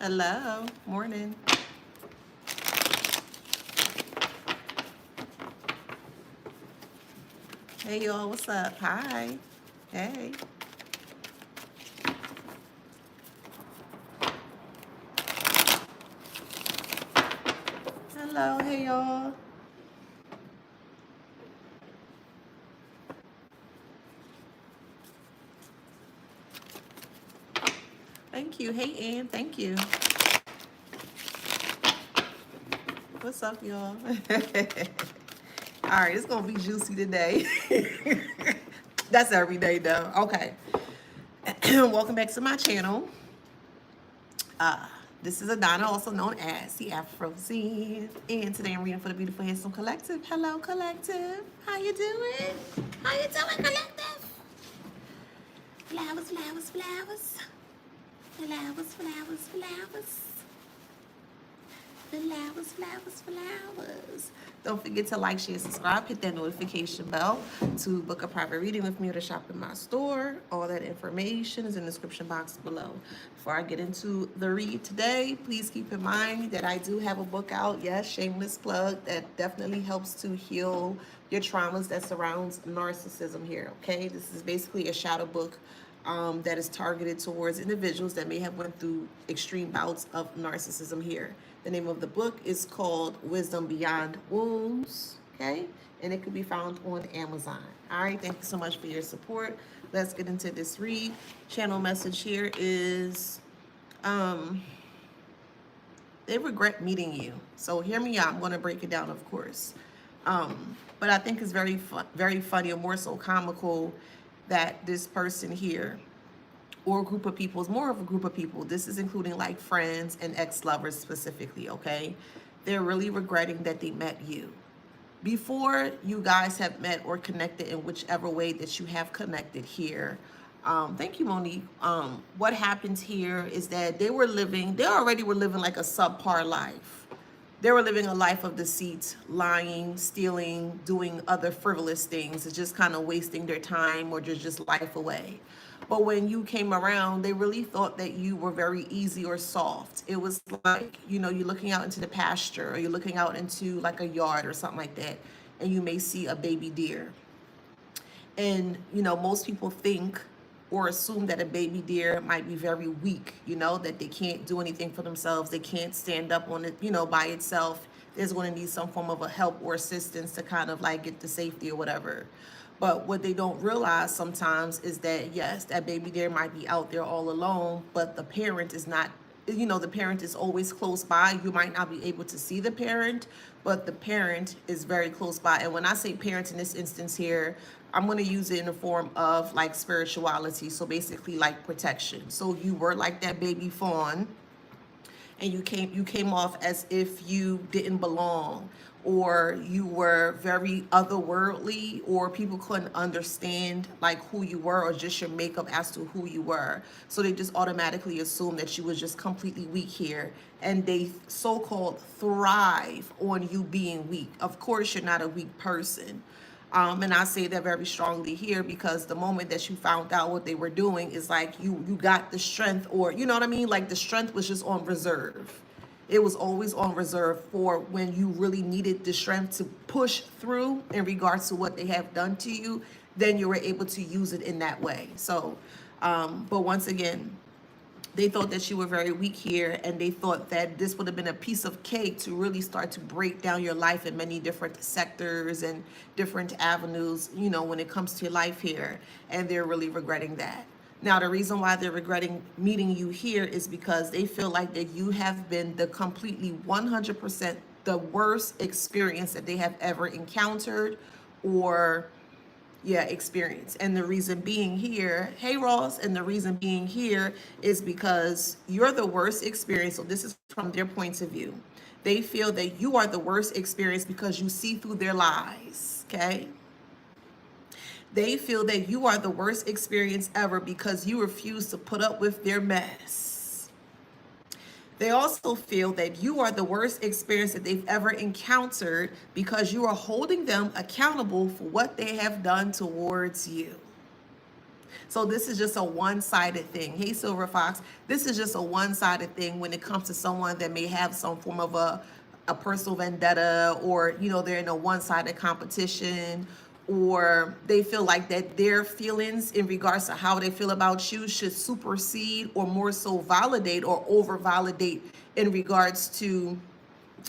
Hello. Morning. Hey, y'all. What's up? Hi. Hey. Hello. Hey, y'all. Thank you. Hey, Ann. Thank you. What's up, y'all? All right. It's going to be juicy today. That's every day, though. Okay. Welcome back to my channel. Uh, this is Adana, also known as the Afro Scene. And today I'm reading for the Beautiful Handsome Collective. Hello, Collective. How you doing? How you doing, Collective? Flowers, flowers, flowers. Flowers, flowers, flowers. Flowers, flowers, flowers. Don't forget to like, share, subscribe, hit that notification bell to book a private reading with me or to shop in my store. All that information is in the description box below. Before I get into the read today, please keep in mind that I do have a book out. Yes, shameless plug. That definitely helps to heal your traumas that surrounds narcissism here. Okay, this is basically a shadow book that is targeted towards individuals that may have went through extreme bouts of narcissism here. The name of the book is called Wisdom Beyond Wounds, okay? And it can be found on Amazon. All right, thank you so much for your support. Let's get into this read. Channel message here is, they regret meeting you. So hear me out. I'm going to break it down, of course. But I think it's very funny, or more so comical, that this person here, or a group of people, is more of a group of people. This is including like friends and ex-lovers specifically, okay? They're really regretting that they met you. Before you guys have met or connected in whichever way that you have connected here, thank you, Monique. What happens here is that they already were living like a subpar life. They were living a life of deceit, lying, stealing, doing other frivolous things. It's just kind of wasting their time or just life away. But when you came around, they really thought that you were very easy or soft. It was like, you're looking out into the pasture, or you're looking out into like a yard or something like that, and you may see a baby deer. And, most people think or assume that a baby deer might be very weak, that they can't do anything for themselves. They can't stand up on it, by itself. There's going to need some form of a help or assistance to kind of like get to safety or whatever. But what they don't realize sometimes is that, yes, that baby deer might be out there all alone, but the parent is not, the parent is always close by. You might not be able to see the parent, but the parent is very close by. And when I say parent in this instance here, I'm going to use it in the form of like spirituality. So basically like protection. So you were like that baby fawn, and you came off as if you didn't belong, or you were very otherworldly, or people couldn't understand like who you were or just your makeup as to who you were. So they just automatically assumed that you was just completely weak here, and they so-called thrive on you being weak. Of course, you're not a weak person. And I say that very strongly here because the moment that you found out what they were doing is like you got the strength, or you know what I mean? Like the strength was just on reserve. It was always on reserve for when you really needed the strength to push through in regards to what they have done to you, then you were able to use it in that way. So, but once again, they thought that you were very weak here, and they thought that this would have been a piece of cake to really start to break down your life in many different sectors and different avenues, when it comes to your life here. And they're really regretting that. Now, the reason why they're regretting meeting you here is because they feel like that you have been the completely 100% the worst experience that they have ever encountered, or experience. And the reason being here, hey Ross, and the reason being here is because you're the worst experience. So this is from their points of view. They feel that you are the worst experience because you see through their lies, okay? They feel that you are the worst experience ever because you refuse to put up with their mess. They also feel that you are the worst experience that they've ever encountered because you are holding them accountable for what they have done towards you. So this is just a one-sided thing. Hey, Silver Fox, this is just a one-sided thing when it comes to someone that may have some form of a personal vendetta, or they're in a one-sided competition, or they feel like that their feelings in regards to how they feel about you should supersede or more so validate or over validate in regards to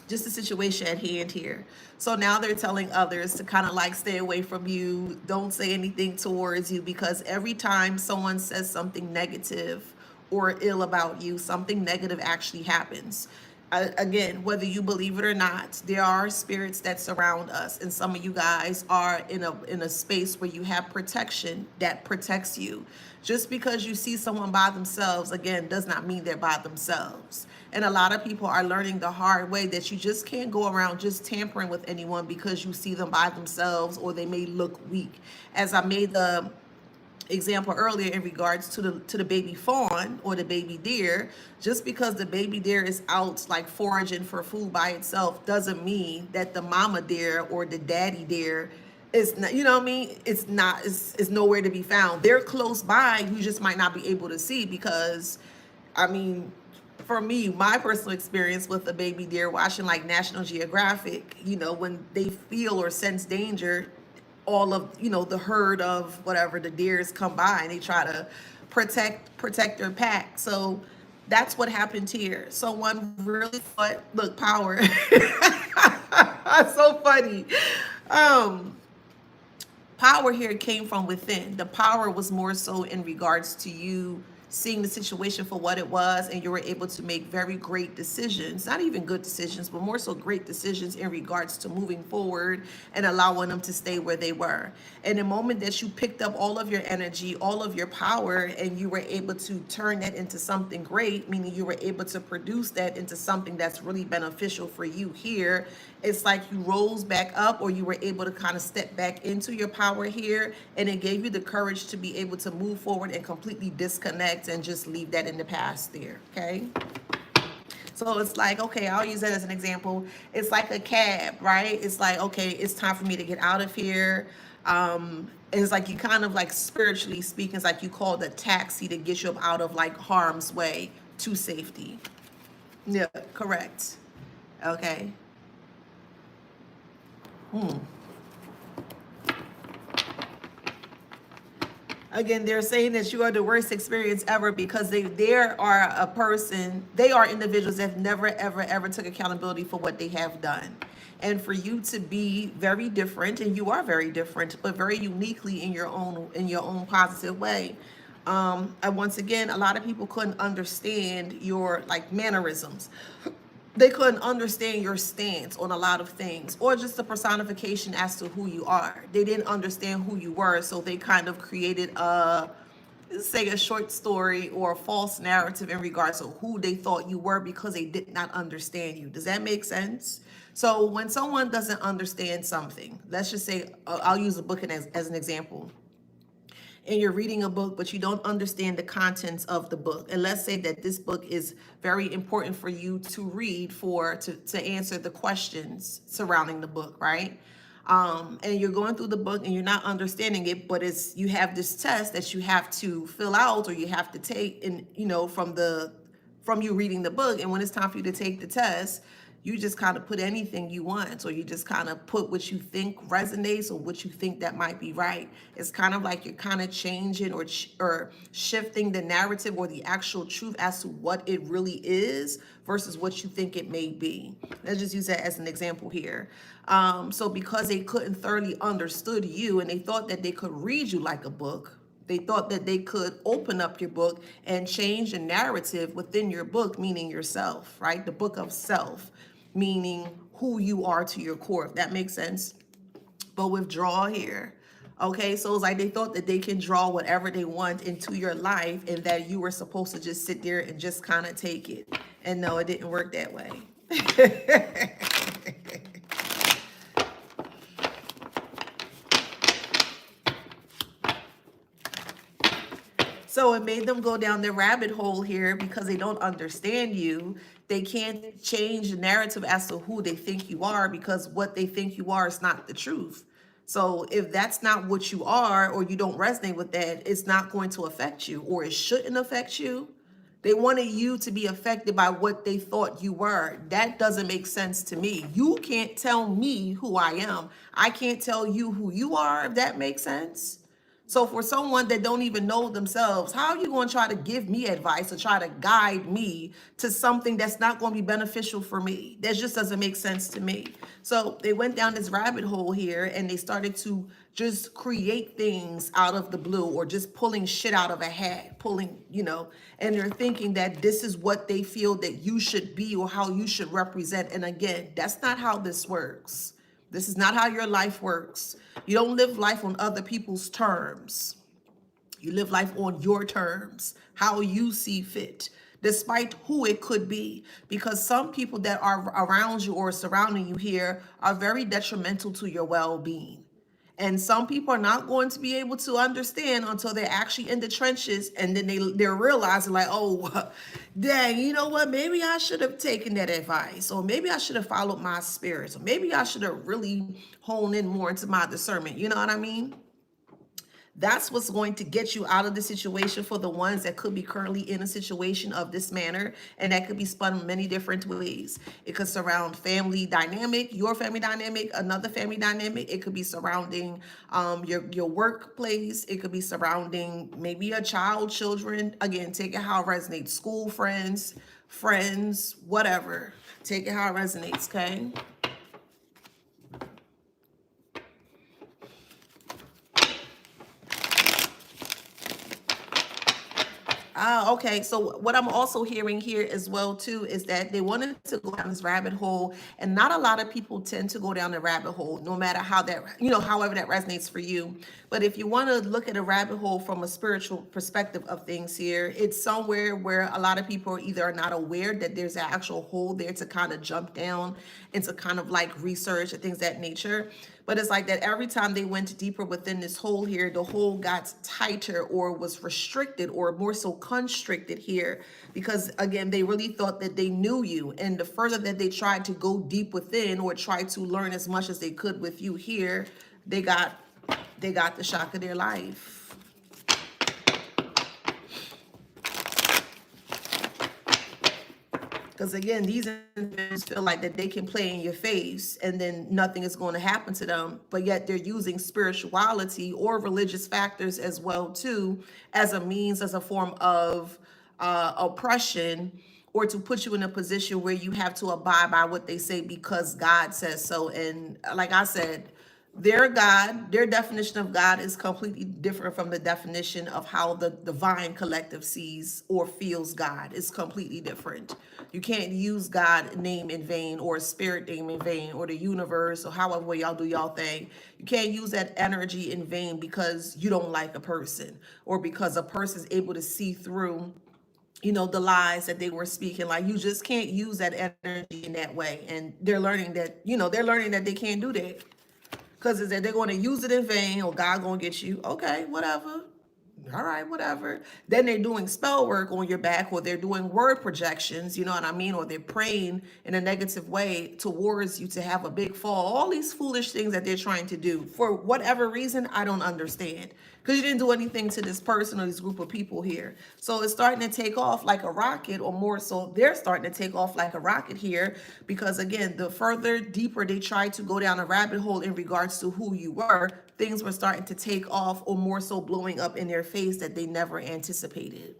just the situation at hand here. So now they're telling others to kind of like stay away from you, don't say anything towards you, because every time someone says something negative or ill about you, something negative actually happens. Again, whether you believe it or not, there are spirits that surround us, and some of you guys are in a space where you have protection that protects you. Just because you see someone by themselves, again, does not mean they're by themselves. And a lot of people are learning the hard way that you just can't go around just tampering with anyone because you see them by themselves or they may look weak. As I made the example earlier in regards to the baby fawn or the baby deer, just because the baby deer is out like foraging for food by itself doesn't mean that the mama deer or the daddy deer is not, you know what I mean? It's nowhere to be found. They're close by, you just might not be able to see because, I mean, for me, my personal experience with a baby deer watching like National Geographic, when they feel or sense danger, all of the herd of whatever the deers come by and they try to protect their pack. So that's what happened here. Someone really thought, look, power. So funny. Um, Power here came from within. The power was more so in regards to you seeing the situation for what it was, and you were able to make very great decisions, not even good decisions, but more so great decisions in regards to moving forward and allowing them to stay where they were. And the moment that you picked up all of your energy, all of your power, and you were able to turn that into something great, meaning you were able to produce that into something that's really beneficial for you here, it's like you rose back up, or you were able to kind of step back into your power here, and it gave you the courage to be able to move forward and completely disconnect and just leave that in the past there. Okay, so it's like, okay, I'll use that as an example. It's like a cab, right? It's like, okay, it's time for me to get out of here. And it's like you kind of like, spiritually speaking, it's like you call the taxi to get you up out of like harm's way to safety. Yeah, correct. Okay. Again, they're saying that you are the worst experience ever because they are individuals that have never, ever, ever took accountability for what they have done. And for you to be very different, and you are very different, but very uniquely in your own positive way. And once again, a lot of people couldn't understand your like mannerisms. They couldn't understand your stance on a lot of things, or just the personification as to who you are. They didn't understand who you were, so they kind of created say a short story or a false narrative in regards to who they thought you were because they did not understand you. Does that make sense? So when someone doesn't understand something, let's just say, I'll use a book as an example, and you're reading a book, but you don't understand the contents of the book. And let's say that this book is very important for you to read to answer the questions surrounding the book, right? And you're going through the book and you're not understanding it, but you have this test that you have to fill out, or you have to take, and from you reading the book. And when it's time for you to take the test, you just kind of put anything you want, or you just kind of put what you think resonates or what you think that might be right. It's kind of like you're kind of changing or shifting the narrative or the actual truth as to what it really is versus what you think it may be. Let's just use that as an example here. So because they couldn't thoroughly understood you, and they thought that they could read you like a book, they thought that they could open up your book and change the narrative within your book, meaning yourself, right? The book of self, meaning who you are to your core, if that makes sense. But withdraw here. Okay, so it's like they thought that they can draw whatever they want into your life, and that you were supposed to just sit there and just kind of take it. And no, it didn't work that way. So it made them go down the rabbit hole here because they don't understand you. They can't change the narrative as to who they think you are, because what they think you are is not the truth. So if that's not what you are, or you don't resonate with that, it's not going to affect you, or it shouldn't affect you. They wanted you to be affected by what they thought you were. That doesn't make sense to me. You can't tell me who I am. I can't tell you who you are, if that makes sense. So for someone that don't even know themselves, how are you going to try to give me advice or try to guide me to something that's not going to be beneficial for me? That just doesn't make sense to me. So they went down this rabbit hole here and they started to just create things out of the blue, or just pulling shit out of a hat, pulling, and they're thinking that this is what they feel that you should be or how you should represent. And again, that's not how this works. This is not how your life works. You don't live life on other people's terms. You live life on your terms, how you see fit, despite who it could be. Because some people that are around you or surrounding you here are very detrimental to your well-being. And some people are not going to be able to understand until they're actually in the trenches, and then they're realizing like, oh, dang, you know what? Maybe I should have taken that advice, or maybe I should have followed my spirits, or maybe I should have really honed in more into my discernment. You know what I mean? That's what's going to get you out of the situation for the ones that could be currently in a situation of this manner. And that could be spun many different ways. It could surround family dynamic, your family dynamic, another family dynamic. It could be surrounding your workplace. It could be surrounding maybe a child, children. Again, take it how it resonates. School, friends, whatever. Take it how it resonates, okay? Ah, okay. So what I'm also hearing here as well too is that they wanted to go down this rabbit hole, and not a lot of people tend to go down the rabbit hole, no matter how that, however that resonates for you. But if you want to look at a rabbit hole from a spiritual perspective of things here, it's somewhere where a lot of people are either not aware that there's an actual hole there to kind of jump down into kind of like research and things of that nature. But it's like that every time they went deeper within this hole here, the hole got tighter or was restricted or more so constricted here. Because again, they really thought that they knew you. And the further that they tried to go deep within or try to learn as much as they could with you here, they got the shock of their life. Because again, these individuals feel like that they can play in your face and then nothing is going to happen to them. But yet they're using spirituality or religious factors as well too, as a means, as a form of oppression, or to put you in a position where you have to abide by what they say because God says so. And like I said, their God, their definition of God is completely different from the definition of how the divine collective sees or feels God. It's completely different. You can't use God name in vain, or spirit name in vain, or the universe, or however way y'all do y'all thing. You can't use that energy in vain because you don't like a person, or because a person is able to see through the lies that they were speaking. Like, you just can't use that energy in that way. And they're learning that they can't do that. Because is that they're going to use it in vain, or God going to get you. Okay, whatever. All right, whatever. Then they're doing spell work on your back, or they're doing word projections, you know what I mean? Or they're praying in a negative way towards you to have a big fall. All these foolish things that they're trying to do for whatever reason, I don't understand. Because you didn't do anything to this person or this group of people here. So it's starting to take off like a rocket, or more so, they're starting to take off like a rocket here. Because again, the further deeper they try to go down a rabbit hole in regards to who you were, things were starting to take off, or more so blowing up in their face that they never anticipated.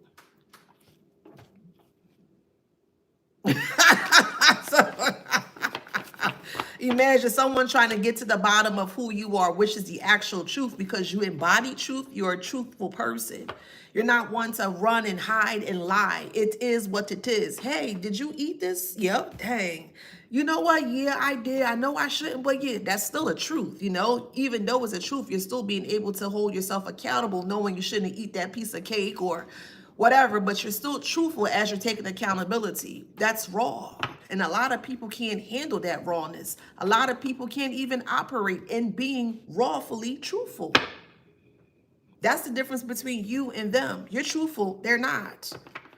So, imagine someone trying to get to the bottom of who you are, which is the actual truth, because you embody truth. You're a truthful person. You're not one to run and hide and lie. It is what it is. Hey, did you eat this? Yep. Dang. You know what? Yeah, I did. I know I shouldn't, but yeah, that's still a truth. Even though it's a truth, you're still being able to hold yourself accountable, knowing you shouldn't eat that piece of cake or whatever, but you're still truthful as you're taking accountability. That's raw. And a lot of people can't handle that rawness. A lot of people can't even operate in being rawfully truthful. That's the difference between you and them. You're truthful, they're not.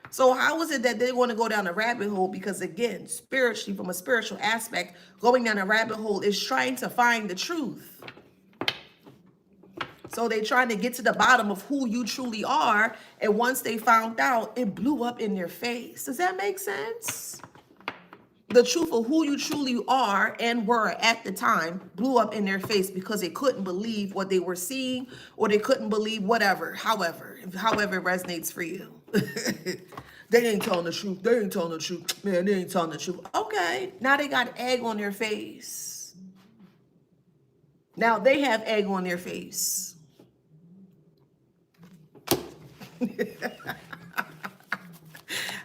So how is it that they want to go down a rabbit hole? Because again, spiritually, from a spiritual aspect, going down a rabbit hole is trying to find the truth. So they trying to get to the bottom of who you truly are. And once they found out, it blew up in their face. Does that make sense? The truth of who you truly are and were at the time blew up in their face because they couldn't believe what they were seeing, or they couldn't believe however it resonates for you. They ain't telling the truth. They ain't telling the truth. Man, they ain't telling the truth. Okay, now they got egg on their face. Now they have egg on their face.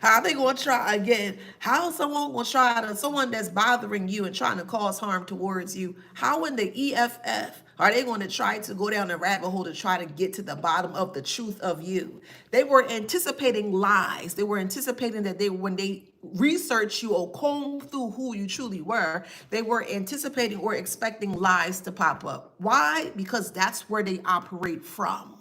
How they gonna try again? How someone gonna try to, someone that's bothering you and trying to cause harm towards you? How in the EFF are they going to try to go down the rabbit hole to try to get to the bottom of the truth of you? They were anticipating lies. They were anticipating that when they research you or comb through who you truly were, they were anticipating or expecting lies to pop up. Why? Because that's where they operate from.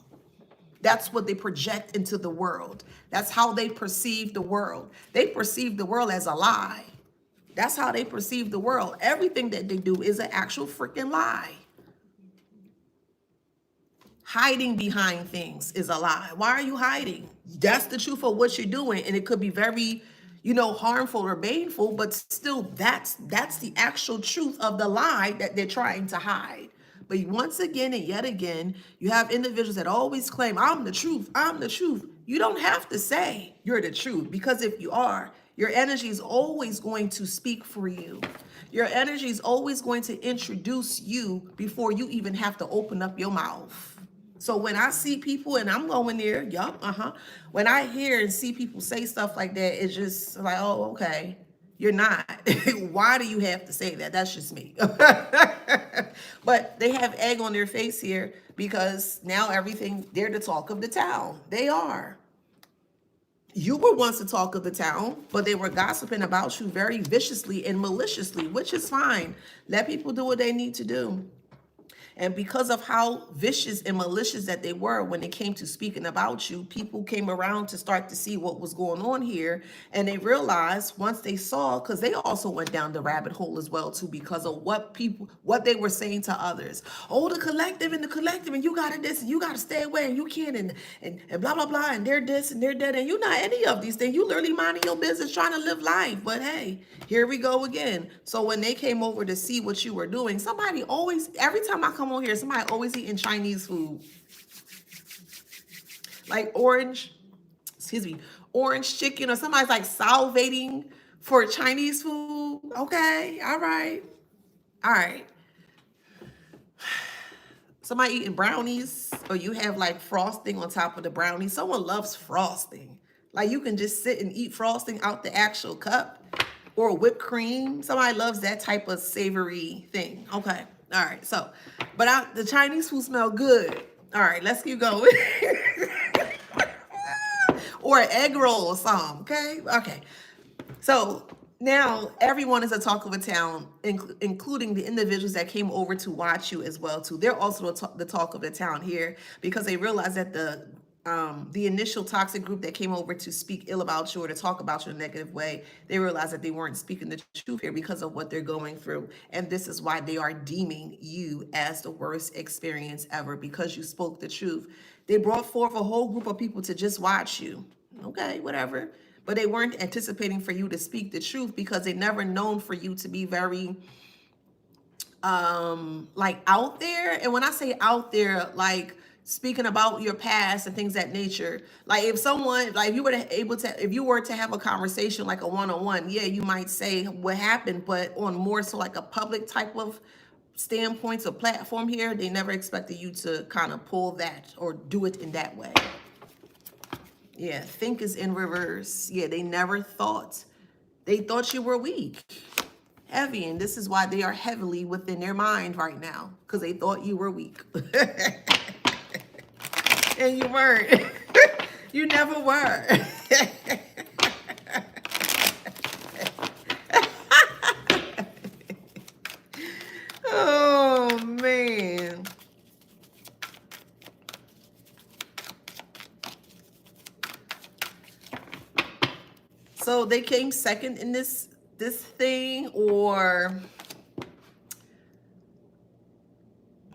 That's what they project into the world. That's how they perceive the world. They perceive the world as a lie. That's how they perceive the world. Everything that they do is an actual freaking lie. Hiding behind things is a lie. Why are you hiding? That's the truth of what you're doing. And it could be very, harmful or baneful, but still that's the actual truth of the lie that they're trying to hide. But once again and yet again, you have individuals that always claim, I'm the truth, I'm the truth. You don't have to say you're the truth, because if you are, your energy is always going to speak for you. Your energy is always going to introduce you before you even have to open up your mouth. So when I see people, and I'm going there, when I hear and see people say stuff like that, it's just like, oh, okay. You're not. Why do you have to say that? That's just me. But they have egg on their face here because now they're the talk of the town. They are. You were once the talk of the town, but they were gossiping about you very viciously and maliciously, which is fine. Let people do what they need to do. And because of how vicious and malicious that they were when it came to speaking about you, people came around to start to see what was going on here. And they realized once they saw, because they also went down the rabbit hole as well too, because of what they were saying to others. Oh, the collective, and you got to this, and you got to stay away, and you can't, and blah, blah, blah, and they're this, and they're that, and you're not any of these things. You literally minding your business, trying to live life. But hey, here we go again. So when they came over to see what you were doing, every time I come on here, somebody always eating Chinese food, like orange chicken, or somebody's like salivating for Chinese food. Okay, all right. Somebody eating brownies, or you have like frosting on top of the brownies. Someone loves frosting. Like you can just sit and eat frosting out the actual cup, or whipped cream. Somebody loves that type of savory thing. Okay. All right. So, but the Chinese food smell good. All right. Let's keep going. Or an egg roll or something. Okay. Okay. So now everyone is a talk of a town, including the individuals that came over to watch you as well too. They're also the talk of the town here because they realize that the initial toxic group that came over to speak ill about you or to talk about you in a negative way, they realized that they weren't speaking the truth here because of what they're going through. And this is why they are deeming you as the worst experience ever, because you spoke the truth. They brought forth a whole group of people to just watch you. Okay, whatever. But they weren't anticipating for you to speak the truth because they never known for you to be very like out there. And when I say out there, like speaking about your past and things that nature, like if someone, like if you were to have a conversation like a one-on-one, yeah, you might say what happened, but on more so like a public type of standpoints or platform here, they never expected you to kind of pull that or do it in that way. Yeah, think is in reverse. Yeah, they never thought. They thought you were weak, heavy, and this is why they are heavily within their mind right now, because they thought you were weak. And you weren't. You never were. Oh, man. So they came second in this thing, or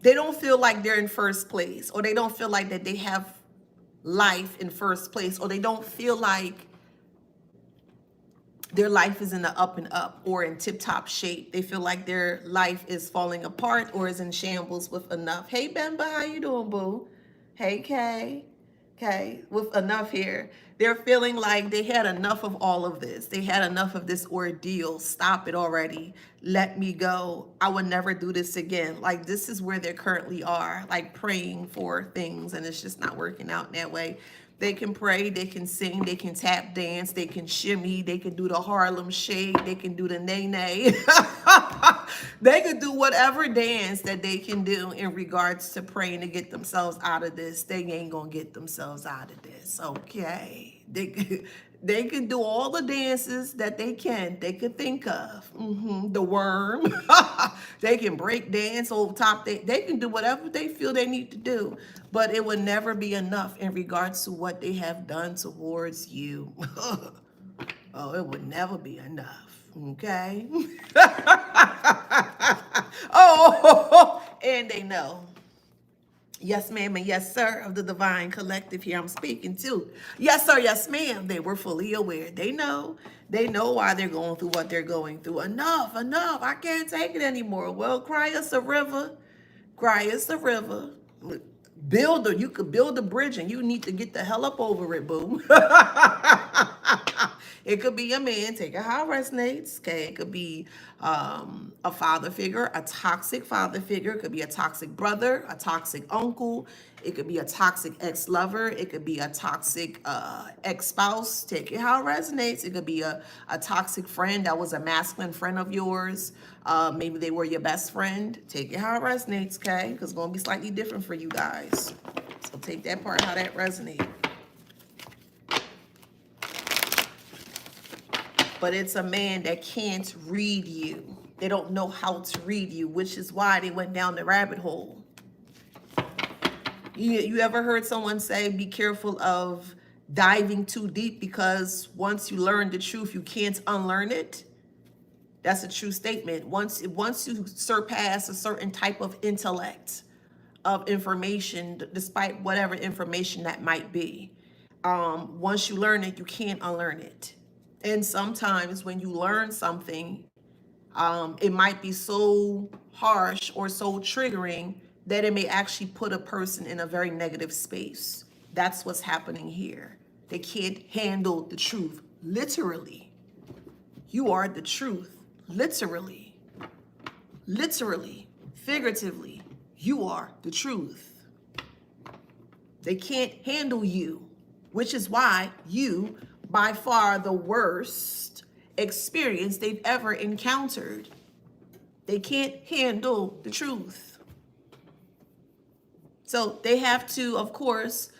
they don't feel like they're in first place, or they don't feel like that they have life in first place, or they don't feel like their life is in the up and up or in tip-top shape. They feel like their life is falling apart or is in shambles with enough. Hey, Bemba, how you doing, boo? Hey, Kay. Okay, with enough here. They're feeling like they had enough of all of this. They had enough of this ordeal. Stop it already. Let me go. I would never do this again. Like, this is where they currently are, like praying for things, and it's just not working out in that way. They can pray, they can sing, they can tap dance, they can shimmy, they can do the Harlem Shake, they can do the nay-nay. They could do whatever dance that they can do in regards to praying to get themselves out of this. They ain't gonna get themselves out of this, okay? They can do all the dances that they could think of. The worm. They can break dance over top. They can do whatever they feel they need to do, but it would never be enough in regards to what they have done towards you. Oh, it would never be enough, okay? Oh, and they know. Yes, ma'am, and yes, sir, of the divine collective here I'm speaking to. Yes, sir, yes, ma'am. They were fully aware. They know. They know why they're going through what they're going through. Enough, enough. I can't take it anymore. Well, cry us a river. Cry us a river. You could build a bridge and you need to get the hell up over it, boo. It could be a man, take it how it resonates. Okay, it could be a father figure, a toxic father figure. It could be a toxic brother, a toxic uncle. It could be a toxic ex-lover. It could be a toxic ex-spouse. Take it how it resonates. It could be a toxic friend that was a masculine friend of yours. Maybe they were your best friend. Take it how it resonates, okay? Because it's going to be slightly different for you guys. So take that part how that resonates. But it's a man that can't read you. They don't know how to read you, which is why they went down the rabbit hole. You ever heard someone say, be careful of diving too deep, because once you learn the truth, you can't unlearn it? That's a true statement. Once you surpass a certain type of intellect of information, despite whatever information that might be, once you learn it, you can't unlearn it. And sometimes when you learn something, it might be so harsh or so triggering that it may actually put a person in a very negative space. That's what's happening here. They can't handle the truth. Literally. You are the truth. Literally. Literally. Figuratively. You are the truth. They can't handle you, which is why you, by far the worst experience they've ever encountered. They can't handle the truth. So they have to, of course,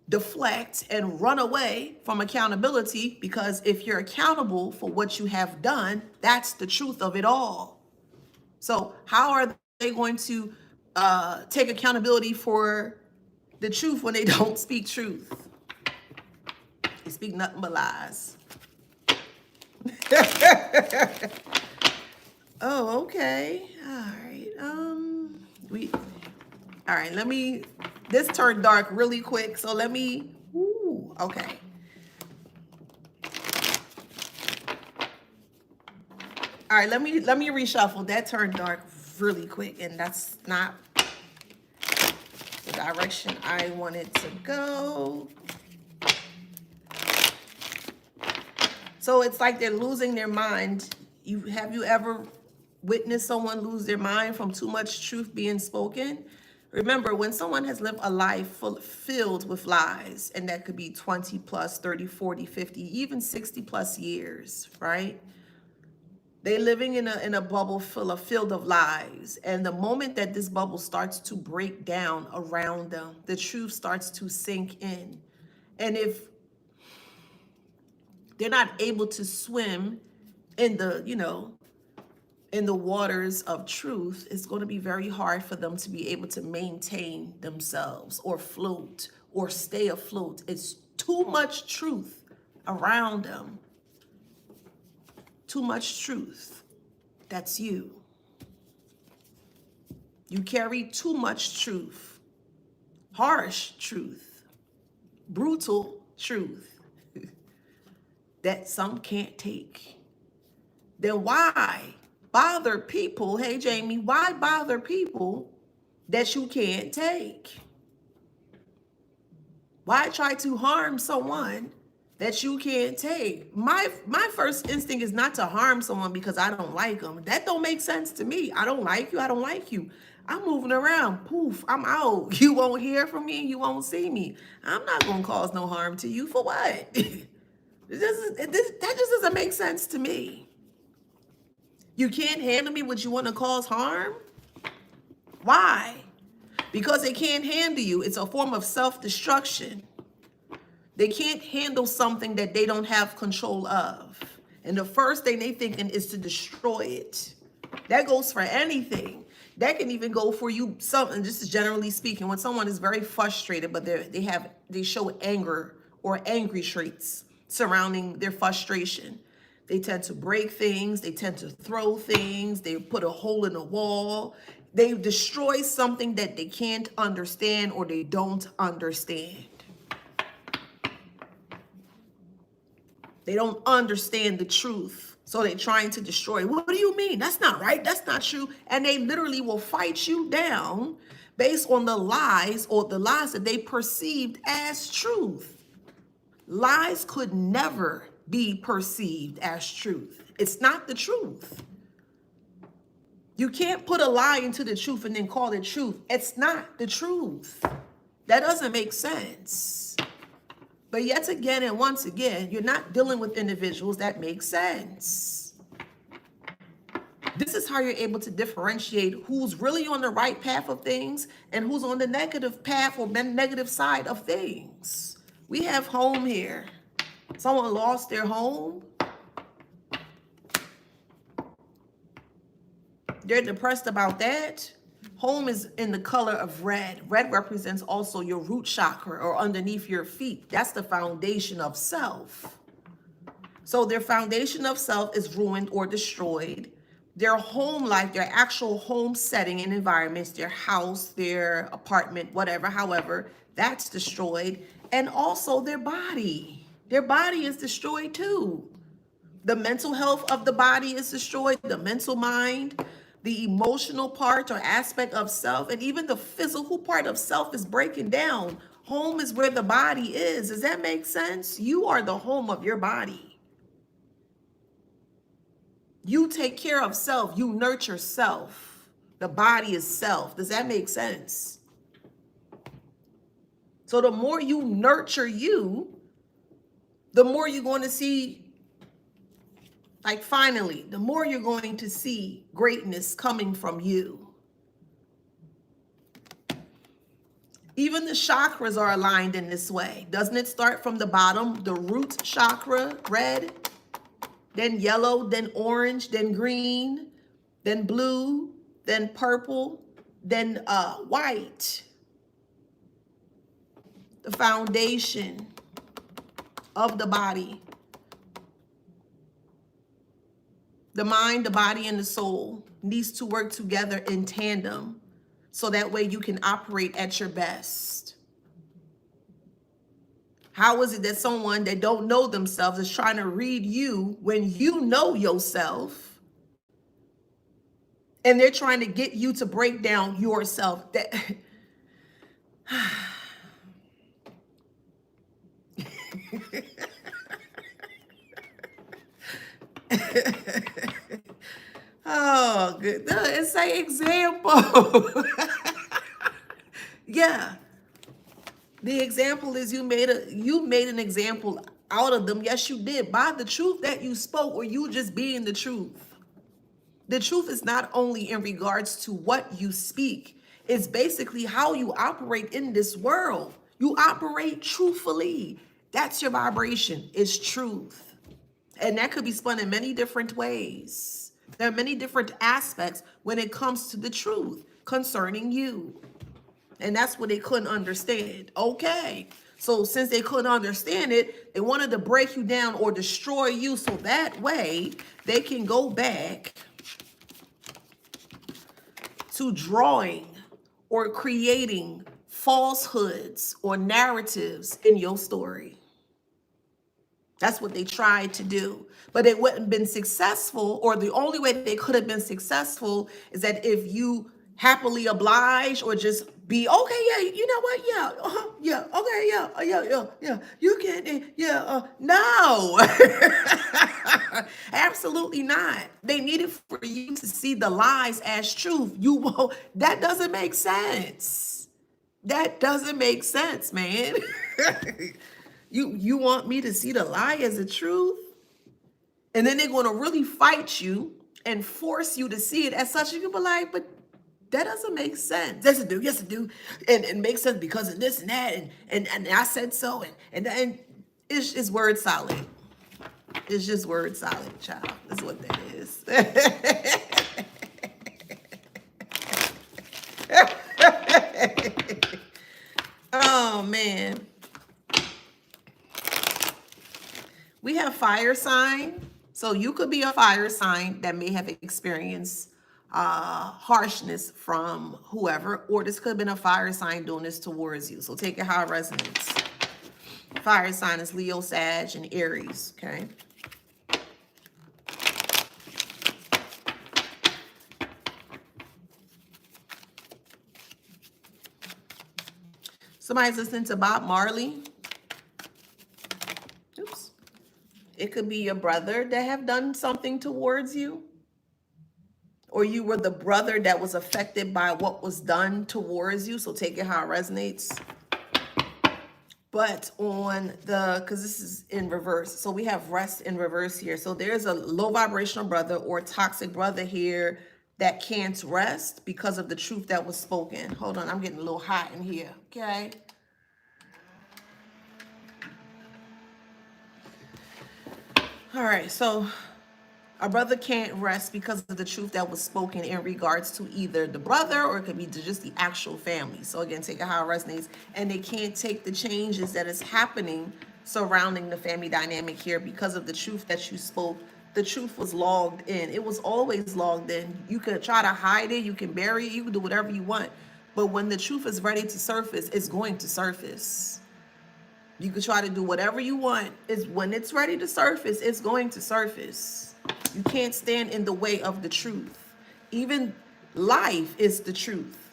deflect and run away from accountability, because if you're accountable for what you have done, that's the truth of it all. So how are they going to take accountability for the truth when they don't speak truth? They speak nothing but lies. Oh, okay. All right. All right, this turned dark really quick, so okay. All right, let me reshuffle. That turned dark really quick, and that's not the direction I wanted to go. So it's like they're losing their mind. Have you ever witnessed someone lose their mind from too much truth being spoken? Remember, when someone has lived a life filled with lies, and that could be 20 plus, 30, 40, 50, even 60 plus years, right? They're living in a bubble filled of lies. And the moment that this bubble starts to break down around them, the truth starts to sink in. And if they're not able to swim in the waters of truth, it's going to be very hard for them to be able to maintain themselves or float or stay afloat. It's too much truth around them. Too much truth. That's you. You carry too much truth, harsh truth, brutal truth that some can't take. Then why bother people? Hey, Jamie, why bother people that you can't take? Why try to harm someone that you can't take? My first instinct is not to harm someone because I don't like them. That don't make sense to me. I don't like you. I don't like you. I'm moving around. Poof, I'm out. You won't hear from me and you won't see me. I'm not going to cause no harm to you for what? That just doesn't make sense to me. You can't handle me, but you want to cause harm? Why? Because they can't handle you. It's a form of self-destruction. They can't handle something that they don't have control of. And the first thing they thinking is to destroy it. That goes for anything. That can even go for you. Something, this is generally speaking, when someone is very frustrated, but they show anger or angry traits surrounding their frustration. They tend to break things. They tend to throw things. They put a hole in the wall. They destroy something that they can't understand or they don't understand. They don't understand the truth. So they're trying to destroy. What do you mean? That's not right. That's not true. And they literally will fight you down based on the lies or the lies that they perceived as truth. Lies could never be perceived as truth. It's not the truth. You can't put a lie into the truth and then call it truth. It's not the truth. That doesn't make sense. But yet again and once again, you're not dealing with individuals that make sense. This is how you're able to differentiate who's really on the right path of things and who's on the negative path or negative side of things. We have home here. Someone lost their home. They're depressed about that. Home is in the color of red. Red represents also your root chakra or underneath your feet. That's the foundation of self. So their foundation of self is ruined or destroyed. Their home life, their actual home setting and environments, their house, their apartment, whatever, however, that's destroyed. And also their body. Their body is destroyed too. The mental health of the body is destroyed, the mental mind, the emotional part or aspect of self, and even the physical part of self is breaking down. Home is where the body is. Does that make sense? You are the home of your body. You take care of self. You nurture self. The body is self. Does that make sense? So the more you nurture you, the more you're going to see, like finally, the more you're going to see greatness coming from you. Even the chakras are aligned in this way. Doesn't it start from the bottom? The root chakra, red, then yellow, then orange, then green, then blue, then purple, then white. The foundation of the body. The mind, the body, and the soul needs to work together in tandem so that way you can operate at your best. How is it that someone that don't know themselves is trying to read you when you know yourself and they're trying to get you to break down yourself? That oh, good. It's an example. Yeah. The example is you made an example out of them. Yes, you did. By the truth that you spoke or you just being the truth. The truth is not only in regards to what you speak. It's basically how you operate in this world. You operate truthfully. That's your vibration. It's truth. And that could be spun in many different ways. There are many different aspects when it comes to the truth concerning you. And that's what they couldn't understand. Okay. So since they couldn't understand it, they wanted to break you down or destroy you so that way they can go back to drawing or creating falsehoods or narratives in your story. That's what they tried to do. But it wouldn't have been successful, or the only way that they could have been successful is that if you happily oblige or just be okay, yeah, you know what, yeah, yeah, okay, yeah, yeah, you can, yeah, no, absolutely not. They needed for you to see the lies as truth. You won't. That doesn't make sense. That doesn't make sense, man. You want me to see the lie as the truth? And then they're going to really fight you and force you to see it as such. You can be like, but that doesn't make sense. Yes, it do. Yes, it do. And it makes sense because of this and that. And I said so. And it's word salad. It's just word salad, child. That's what that is. Oh, man. We have fire sign. So you could be a fire sign that may have experienced harshness from whoever, or this could have been a fire sign doing this towards you. So take it how it resonates. Fire sign is Leo, Sag, and Aries, okay? Somebody's listening to Bob Marley. Oops. It could be your brother that have done something towards you, or you were the brother that was affected by what was done towards you. So take it how it resonates. But on the, because this is in reverse, so we have rest in reverse here. So there's a low vibrational brother or toxic brother here that can't rest because of the truth that was spoken. Hold on, I'm getting a little hot in here, okay? All right, so a brother can't rest because of the truth that was spoken in regards to either the brother, or it could be to just the actual family. So again, take it how it resonates. And they can't take the changes that is happening surrounding the family dynamic here because of the truth that you spoke. The truth was logged in. It was always logged in. You could try to hide it, you can bury it, you can do whatever you want. But when the truth is ready to surface, it's going to surface. You could try to do whatever you want. Is when it's ready to surface, it's going to surface. You can't stand in the way of the truth. Even life is the truth.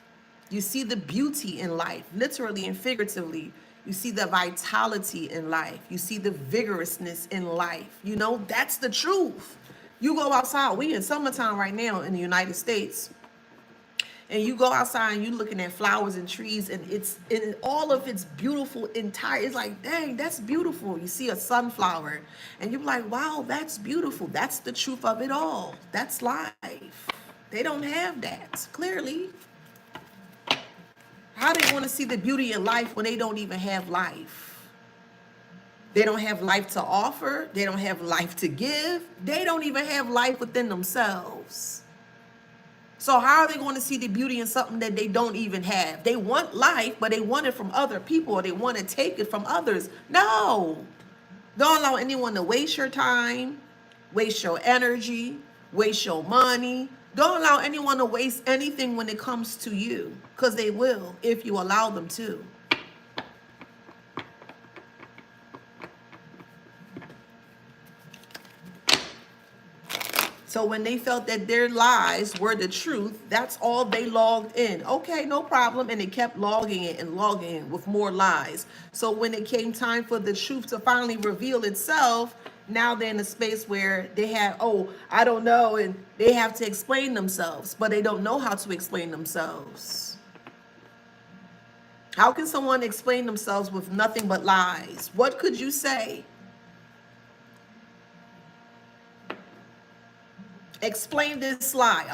You see the beauty in life, literally and figuratively. You see the vitality in life. You see the vigorousness in life. You know, that's the truth. You go outside. We in summertime right now in the United States. And you go outside and you're looking at flowers and trees, and it's in all of its beautiful entire, it's like, dang, that's beautiful. You see a sunflower and you're like, wow, that's beautiful. That's the truth of it all. That's life. They don't have that, clearly. How they want to see the beauty in life when they don't even have life? They don't have life to offer. They don't have life to give. They don't even have life within themselves. So how are they going to see the beauty in something that they don't even have? They want life, but they want it from other people, or they want to take it from others. No. Don't allow anyone to waste your time, waste your energy, waste your money. Don't allow anyone to waste anything when it comes to you, because they will if you allow them to. So when they felt that their lies were the truth, that's all they logged in. Okay, no problem. And they kept logging it and logging it with more lies. So when it came time for the truth to finally reveal itself, now they're in a space where they have, oh, I don't know, and they have to explain themselves, but they don't know how to explain themselves. How can someone explain themselves with nothing but lies? What could you say? Explain this lie.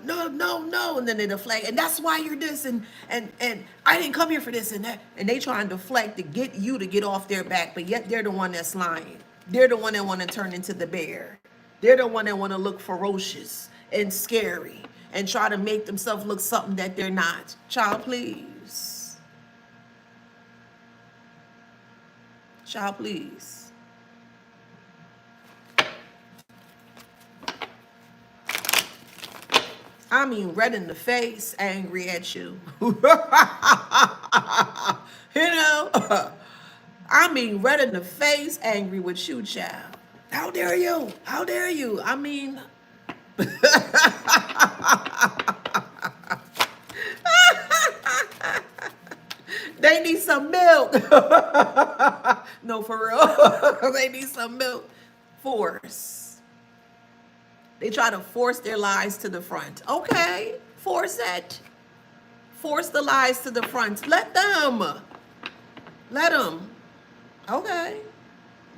No, and then they deflect, and that's why you're this, and I didn't come here for this and that, and they try and deflect to get you to get off their back, but yet they're the one that's lying. They're the one that want to turn into the bear. They're the one that want to look ferocious and scary and try to make themselves look something that they're not. Child, please. Child, please. I mean, red in the face, angry at you. You know? I mean, red in the face, angry with you, child. How dare you? How dare you? I mean, they need some milk. No, for real. They need some milk. Force. They try to force their lies to the front. Okay, force it. Force the lies to the front. Let them. Let them. Okay,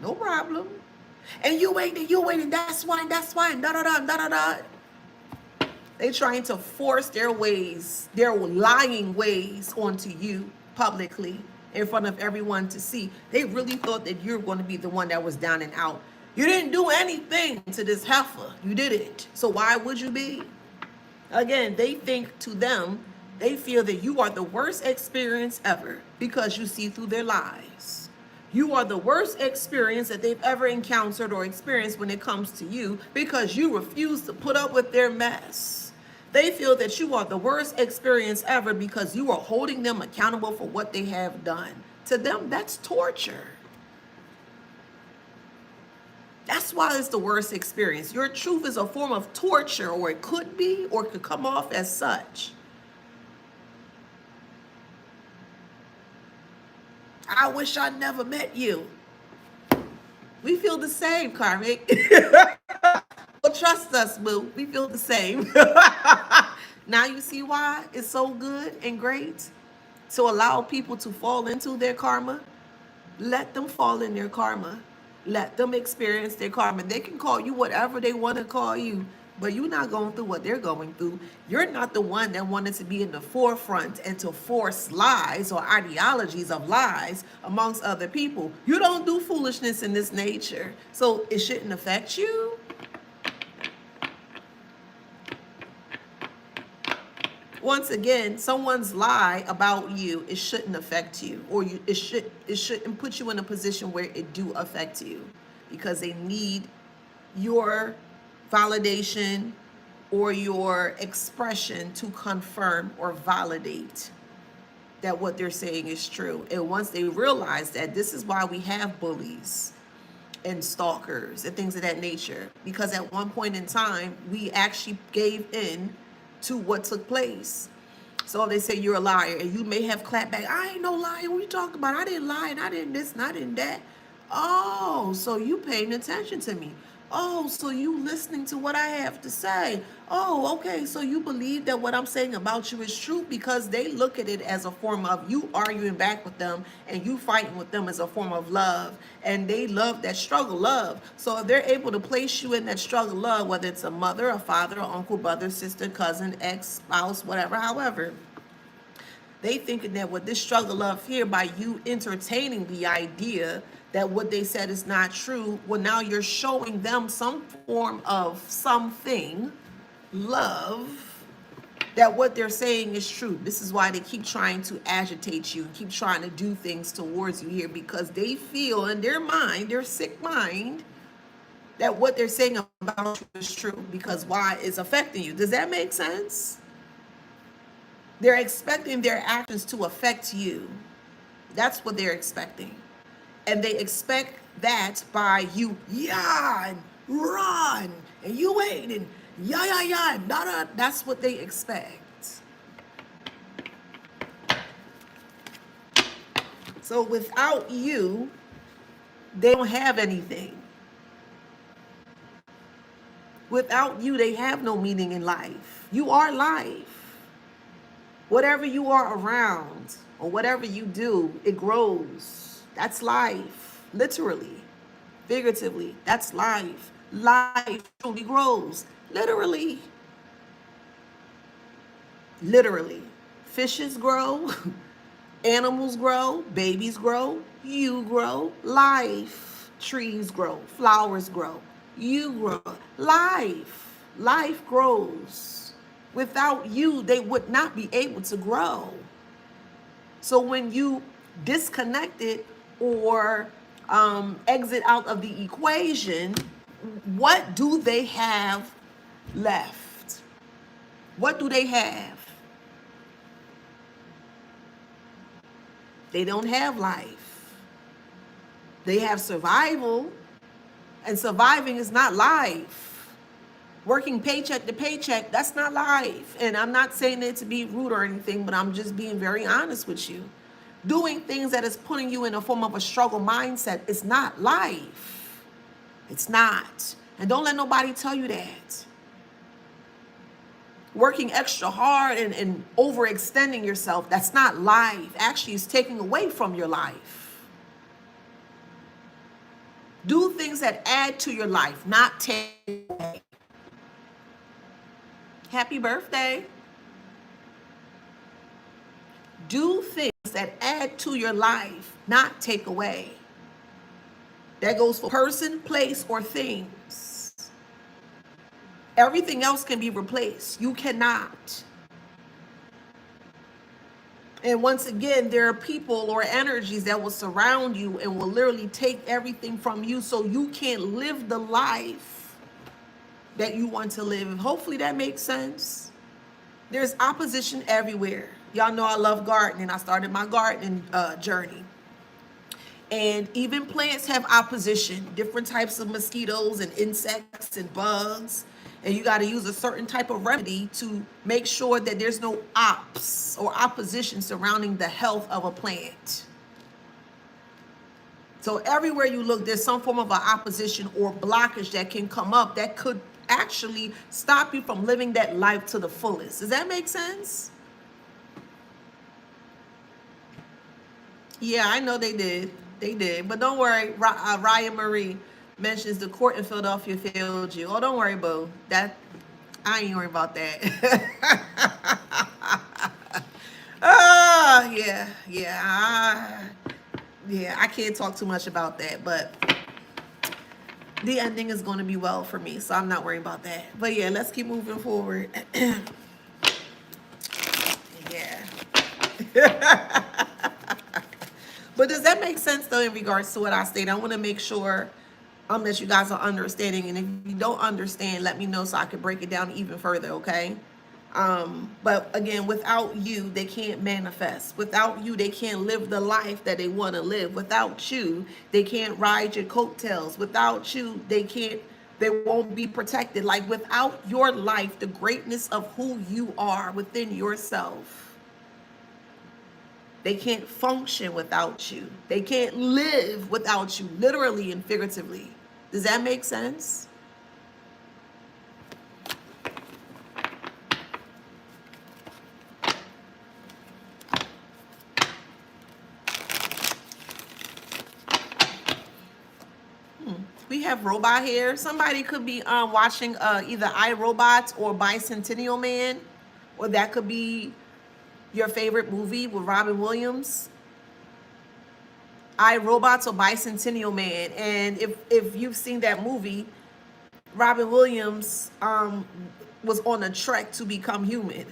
no problem. And you waiting, that's why, da da da da da da. They trying to force their ways, their lying ways onto you publicly in front of everyone to see. They really thought that you're going to be the one that was down and out. You didn't do anything to this heifer. You did it. So why would you be? Again, they think to them, they feel that you are the worst experience ever because you see through their lies. You are the worst experience that they've ever encountered or experienced when it comes to you because you refuse to put up with their mess. They feel that you are the worst experience ever because you are holding them accountable for what they have done. To them, that's torture. That's why it's the worst experience. Your truth is a form of torture, or it could be, or it could come off as such. I wish I never met you. We feel the same, Karmic. Well, trust us, boo. We feel the same. Now you see why it's so good and great to allow people to fall into their karma. Let them fall in their karma. Let them experience their karma. They can call you whatever they want to call you, but you're not going through what they're going through. You're not the one that wanted to be in the forefront and to force lies or ideologies of lies amongst other people. You don't do foolishness in this nature, so it shouldn't affect you. Once again, someone's lie about you, it shouldn't affect you, or it shouldn't put you in a position where it do affect you, because they need your validation or your expression to confirm or validate that what they're saying is true. And once they realize that, this is why we have bullies and stalkers and things of that nature, because at one point in time we actually gave in to what took place. So they say you're a liar, and you may have clapped back, I ain't no liar, what you talking about? I didn't lie, and I didn't this, and I didn't that. Oh, so you paying attention to me. Oh, so you listening to what I have to say. Oh, okay, so you believe that what I'm saying about you is true, because they look at it as a form of you arguing back with them and you fighting with them as a form of love. And they love that struggle love. So if they're able to place you in that struggle love, whether it's a mother, a father, or uncle, brother, sister, cousin, ex, spouse, whatever, however, they thinking that with this struggle love here, by you entertaining the idea that what they said is not true, well, now you're showing them some form of something, love, that what they're saying is true. This is why they keep trying to agitate you, keep trying to do things towards you here, because they feel in their mind, their sick mind, that what they're saying about you is true, because why is affecting you. Does that make sense? They're expecting their actions to affect you. That's what they're expecting. And they expect that by you, yeah, and run, and you wait, and yeah, and da. That's what they expect. So without you, they don't have anything. Without you, they have no meaning in life. You are life. Whatever you are around, or whatever you do, it grows. That's life, literally, figuratively, that's life. Life truly grows, literally. Literally. Fishes grow, animals grow, babies grow, you grow, life. Trees grow, flowers grow, you grow, life. Life grows. Without you, they would not be able to grow. So when you disconnect it or exit out of the equation, what do they have left? What do they have? They don't have life. They have survival, and surviving is not life. Working paycheck to paycheck, that's not life. And I'm not saying it to be rude or anything, but I'm just being very honest with you. Doing things that is putting you in a form of a struggle mindset is not life. It's not. And don't let nobody tell you that. Working extra hard and overextending yourself, that's not life. Actually, it's taking away from your life. Do things that add to your life, not take away. Happy birthday. Do things that add to your life, not take away. That goes for person, place, or things. Everything else can be replaced. You cannot. And once again, there are people or energies that will surround you and will literally take everything from you, so you can't live the life that you want to live. Hopefully that makes sense. There's opposition everywhere. Y'all know I love gardening. I started my gardening journey. And even plants have opposition, different types of mosquitoes and insects and bugs. And you got to use a certain type of remedy to make sure that there's no ops or opposition surrounding the health of a plant. So everywhere you look, there's some form of an opposition or blockage that can come up that could actually stop you from living that life to the fullest. Does that make sense? Yeah, I know they did. They did. But don't worry, Ryan Marie mentions the court in Philadelphia failed you. Oh, don't worry, boo. That I ain't worried about that. Yeah, I can't talk too much about that, but the ending is going to be well for me, so I'm not worried about that. But yeah, let's keep moving forward. Yeah. But does that make sense though in regards to what I stated? I want to make sure that you guys are understanding, and if you don't understand, let me know so I can break it down even further, okay? But again, without you, they can't manifest. Without you, they can't live the life that they want to live. Without you, they can't ride your coattails. Without you, they won't be protected. Like without your life, the greatness of who you are within yourself, they can't function without you. They can't live without you, literally and figuratively. Does that make sense? We have robot here. Somebody could be watching either iRobot or Bicentennial Man, or that could be your favorite movie with Robin Williams. iRobots or Bicentennial Man. And if you've seen that movie, Robin Williams was on a trek to become human.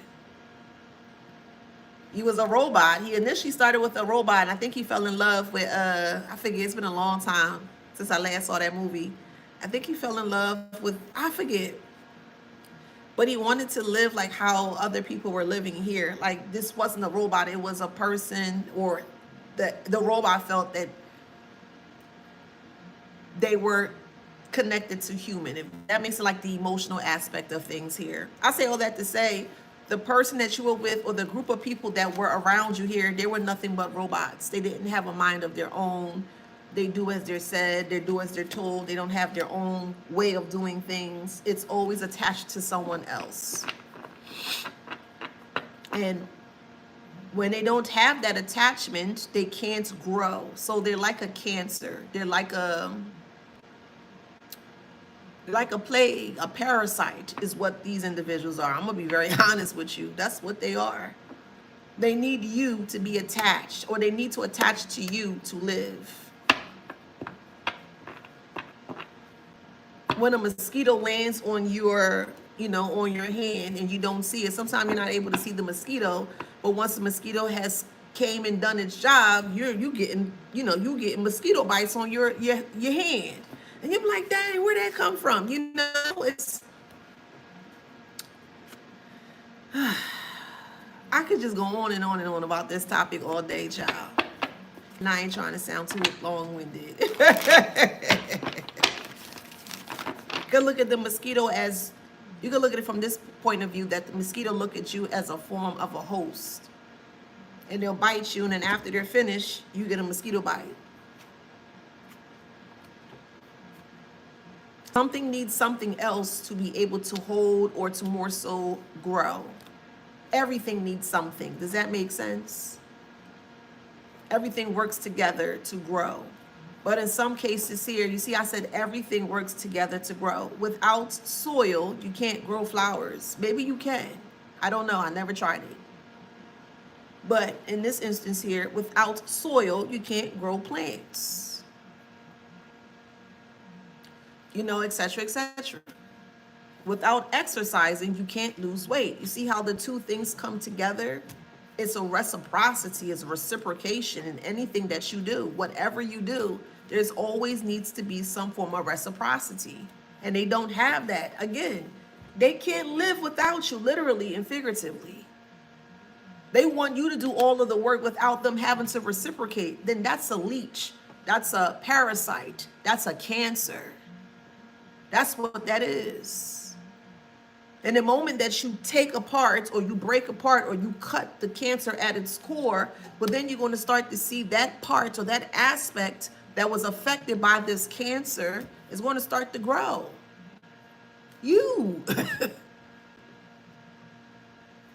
He was a robot. He initially started with a robot, and I think he fell in love with I forget, it's been a long time since I last saw that movie. I think he fell in love with, I forget. But he wanted to live like how other people were living here. Like this wasn't a robot, it was a person, or the robot felt that they were connected to human. If that makes it like the emotional aspect of things here. I say all that to say the person that you were with or the group of people that were around you here, they were nothing but robots. They didn't have a mind of their own. They do as they're said, they do as they're told. They don't have their own way of doing things. It's always attached to someone else. And when they don't have that attachment, they can't grow. So they're like a cancer. They're like a plague, a parasite is what these individuals are. I'm gonna be very honest with you. That's what they are. They need you to be attached, or they need to attach to you to live. When a mosquito lands on your, on your hand and you don't see it, sometimes you're not able to see the mosquito, but once the mosquito has came and done its job, you getting mosquito bites on your hand. And you're like, dang, where'd that come from? It's I could just go on and on and on about this topic all day, child. And I ain't trying to sound too long-winded. You can look at the mosquito as, you can look at it from this point of view, that the mosquito look at you as a form of a host. And they'll bite you, and then after they're finished, you get a mosquito bite. Something needs something else to be able to hold or to more so grow. Everything needs something. Does that make sense? Everything works together to grow. But in some cases here, you see, I said everything works together to grow. Without soil, you can't grow flowers. Maybe you can. I don't know. I never tried it. But in this instance here, without soil, you can't grow plants. You know, etc., etc. Without exercising, you can't lose weight. You see how the two things come together? It's a reciprocity, it's a reciprocation in anything that you do. Whatever you do, there's always needs to be some form of reciprocity. And they don't have that. Again, they can't live without you, literally and figuratively. They want you to do all of the work without them having to reciprocate. Then that's a leech. That's a parasite. That's a cancer. That's what that is. And the moment that you take apart or you break apart or you cut the cancer at its core, well, then you're going to start to see that part or that aspect that was affected by this cancer is going to start to grow. You,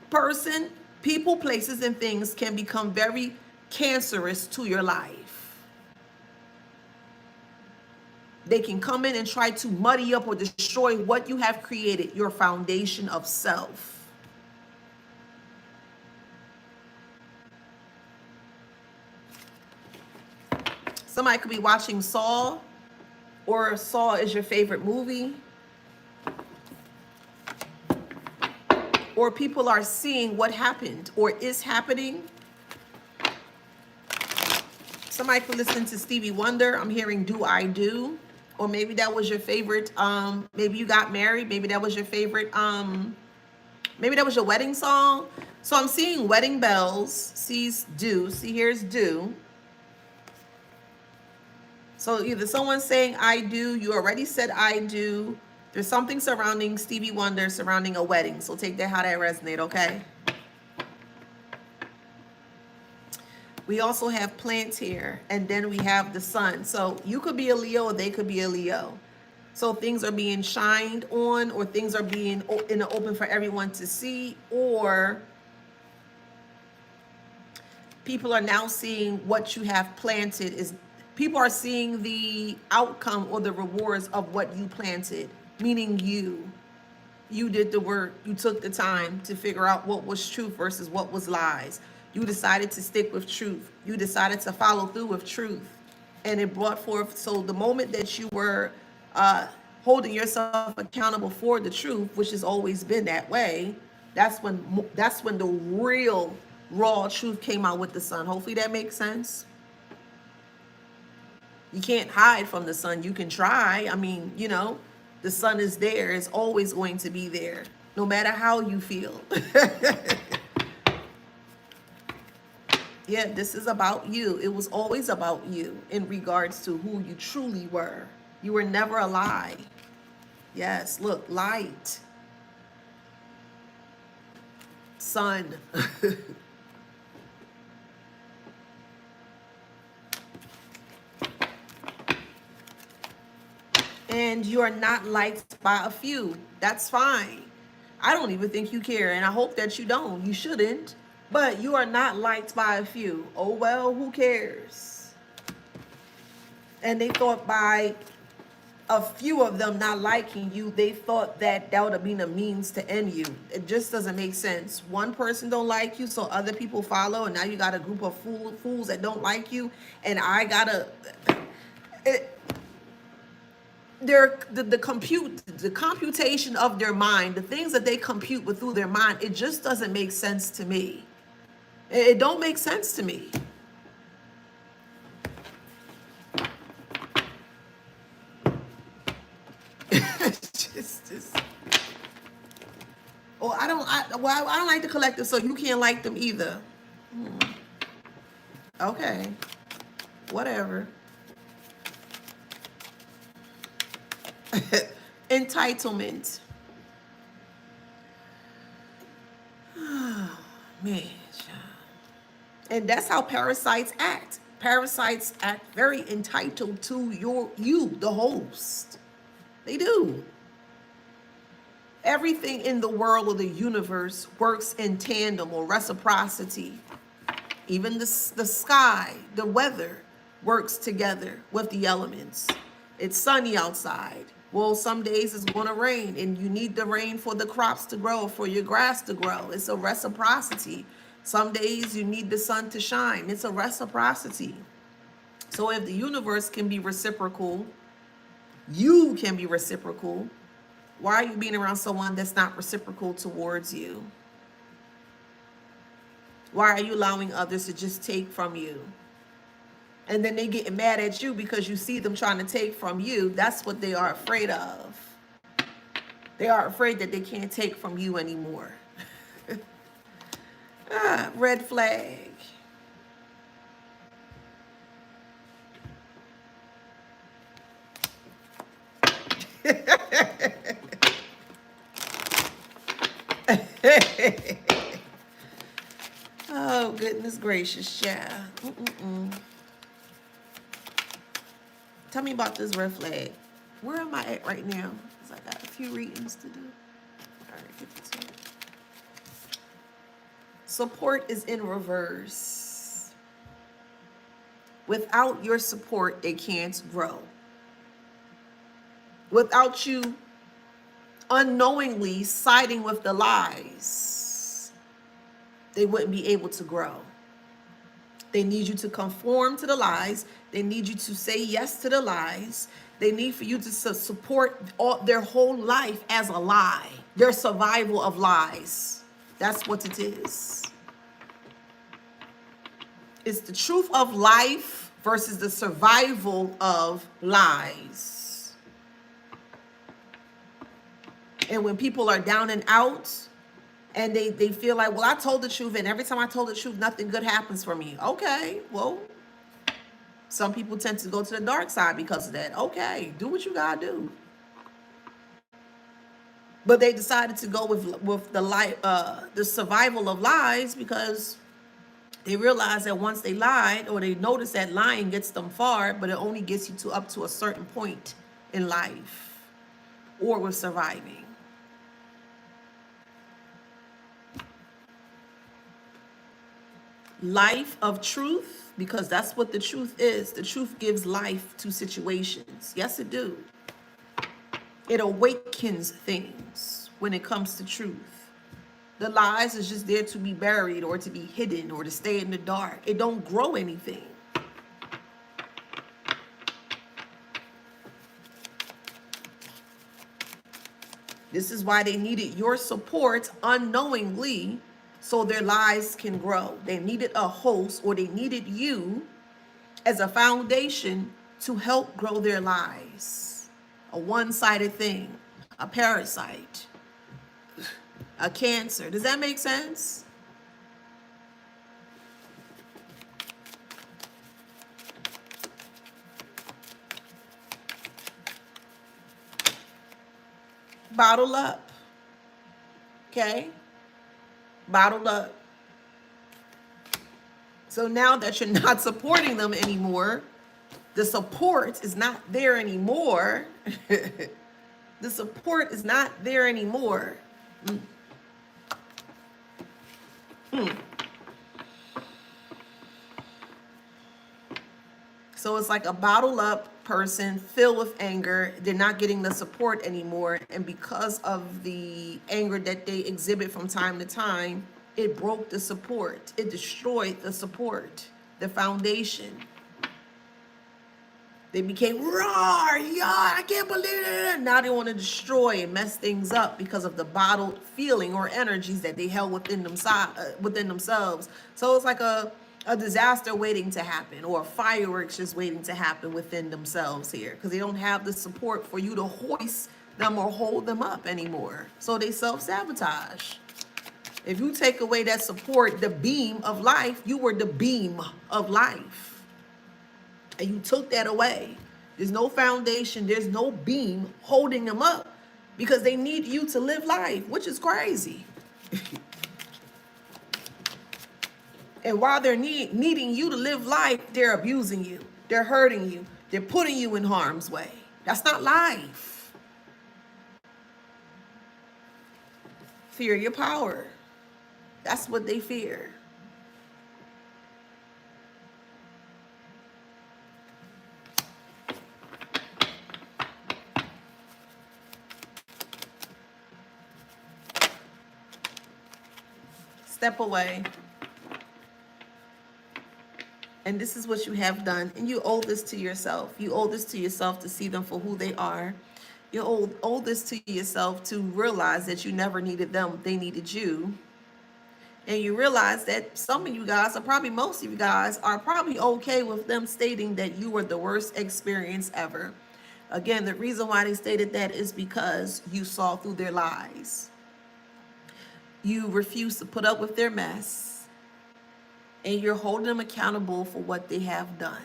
person, people, places, and things can become very cancerous to your life. They can come in and try to muddy up or destroy what you have created, your foundation of self. Somebody could be watching Saw, or Saw is your favorite movie. Or people are seeing what happened or is happening. Somebody could listen to Stevie Wonder. I'm hearing Do I Do. Or maybe that was your favorite, maybe you got married, maybe that was your favorite, maybe that was your wedding song. So I'm seeing wedding bells, sees do, see here's do. So either someone's saying I do, you already said I do. There's something surrounding Stevie Wonder, surrounding a wedding. So take that how that resonate, okay? We also have plants here, and then we have the sun. So you could be a Leo, or they could be a Leo. So things are being shined on, or things are being in the open for everyone to see, or people are now seeing what you have planted. Is people are seeing the outcome or the rewards of what you planted, meaning you did the work, you took the time to figure out what was truth versus what was lies. You decided to stick with truth. You decided to follow through with truth. And it brought forth, so the moment that you were holding yourself accountable for the truth, which has always been that way, that's when the real raw truth came out with the sun. Hopefully that makes sense. You can't hide from the sun. You can try. I mean, you know, the sun is there. It's always going to be there, no matter how you feel. Yeah, this is about you. It was always about you in regards to who you truly were. You were never a lie. Yes, look, light. Sun. And you are not liked by a few. That's fine. I don't even think you care, and I hope that you don't. You shouldn't. But you are not liked by a few. Oh, well, who cares? And they thought by a few of them not liking you, they thought that that would have been a means to end you. It just doesn't make sense. One person don't like you, so other people follow, and now you got a group of fools that don't like you, and I gotta... the computation of their mind, the things that they compute with through their mind, it just doesn't make sense to me. It don't make sense to me. just Oh, well, I don't like the collective, so you can't like them either. Okay, whatever. Entitlement. Man, and that's how parasites act. Parasites act very entitled to you, the host. They do. Everything in the world or the universe works in tandem or reciprocity. Even the sky, the weather works together with the elements. It's sunny outside. Well, some days it's going to rain, and you need the rain for the crops to grow, for your grass to grow. It's a reciprocity. Some days you need the sun to shine. It's a reciprocity. So if the universe can be reciprocal, you can be reciprocal. Why are you being around someone that's not reciprocal towards you? Why are you allowing others to just take from you? And then they getting mad at you because you see them trying to take from you. That's what they are afraid of. They are afraid that they can't take from you anymore. Red flag. Oh, goodness gracious, yeah. Tell me about this red flag. Where am I at right now? Because I got a few readings to do. All right, get this one. Support is in reverse. Without your support, they can't grow. Without you unknowingly siding with the lies, they wouldn't be able to grow. They need you to conform to the lies. They need you to say yes to the lies. They need for you to support their whole life as a lie, their survival of lies. That's what it is. It's the truth of life versus the survival of lies. And when people are down and out, and they feel like, well, I told the truth, and every time I told the truth, nothing good happens for me. Okay, well, some people tend to go to the dark side because of that. Okay, do what you gotta do. But they decided to go with the survival of lies because they realized that once they lied, or they noticed that lying gets them far, but it only gets you to up to a certain point in life or with surviving. Life of truth, because that's what the truth is. The truth gives life to situations. Yes, it do. It awakens things when it comes to truth. The lies is just there to be buried or to be hidden or to stay in the dark. It don't grow anything. This is why they needed your support unknowingly so their lies can grow. They needed a host, or they needed you as a foundation to help grow their lies. A one-sided thing, a parasite, a cancer. Does that make sense? Bottle up. Okay? Bottled up. So now that you're not supporting them anymore, the support is not there anymore. The support is not there anymore. So it's like a bottled up person filled with anger. They're not getting the support anymore. And because of the anger that they exhibit from time to time, it broke the support. It destroyed the support, the foundation. They became roar, yeah, I can't believe it. Now they want to destroy and mess things up because of the bottled feeling or energies that they held within themselves. So it's like a disaster waiting to happen, or fireworks just waiting to happen within themselves here, because they don't have the support for you to hoist them or hold them up anymore. So they self-sabotage. If you take away that support, the beam of life, you were the beam of life. And you took that away. There's no foundation, there's no beam holding them up because they need you to live life, which is crazy. And while they're needing you to live life, they're abusing you. They're hurting you. They're putting you in harm's way. That's not life. Fear your power. That's what they fear. Step away. And this is what you have done. And you owe this to yourself. You owe this to yourself to see them for who they are. You owe this to yourself to realize that you never needed them. They needed you. And you realize that some of you guys, or probably most of you guys, are probably okay with them stating that you were the worst experience ever. Again, the reason why they stated that is because you saw through their lies. You refuse to put up with their mess. And you're holding them accountable for what they have done.